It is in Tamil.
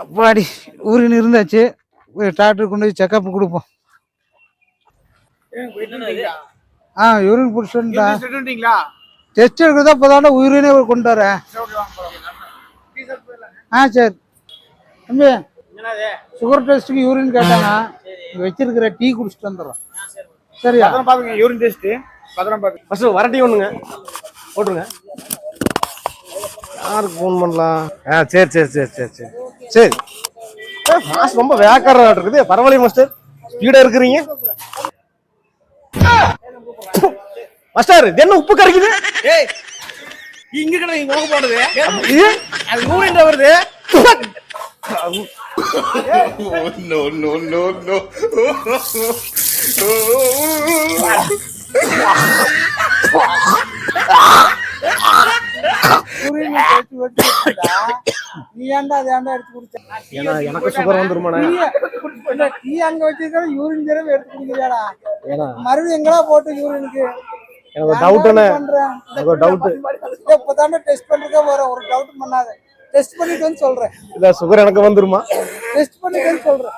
அப்பாடி ஊரின் இருந்தாச்சு. டாக்டர் கொண்டு போய் செக்கப் கொடுப்போம். யூரின் பிடிச்சிட்டா டெஸ்ட் எடுக்கிறதா இப்போதாண்டா யூரினே கொண்டு வரேன். சரி தம்பி, சுகர் டெஸ்ட்டுக்கு யூரின் கேட்டாங்க. வச்சிருக்கிற டீ குடிச்சிட்டு வந்துடுறோம். சரியா பாருங்க. யூரின் டெஸ்ட் ஃபர்ஸ்ட் வர டீ ஒண்ணுங்க போட்டுருங்க. யாருக்கு ஃபோன் பண்ணலாம்? சரி சரி சரி சரி சரி சரி. மாஸ்டர் ரொம்ப வேக்காரா இருக்குது. பரவாயில்ல மாஸ்டர், ஸ்பீடா இருக்கிறீங்க. மாஸ்டர் என்ன உப்பு கரைக்குது? இங்க கிட்ட நீங்க நோக்க போடுது அது யூரின் வருது. No no no no. நீ ஏன்டா அதை ஏன்டா எடுத்து குடிச்ச? எனக்கு சுகர் வந்துருமாடா. டீ அங்க வச்சிருக்க யூரின் ஜெரம் எடுத்து குடிக்கிறியாடா? மறுபடியும் எங்கடா போட்டு யூரினுக்கு? எனக்கு டவுட் என்ன? எனக்கு டவுட். இப்போதானே டெஸ்ட் பண்ணிருக்க போற, ஒரு டவுட் பண்ணாத. டெஸ்ட் பண்ணிட்டு வந்து சொல்றேன். இல்ல சுகர் எனக்கு வந்துருமா? டெஸ்ட் பண்ணிட்டு வந்து சொல்றேன்.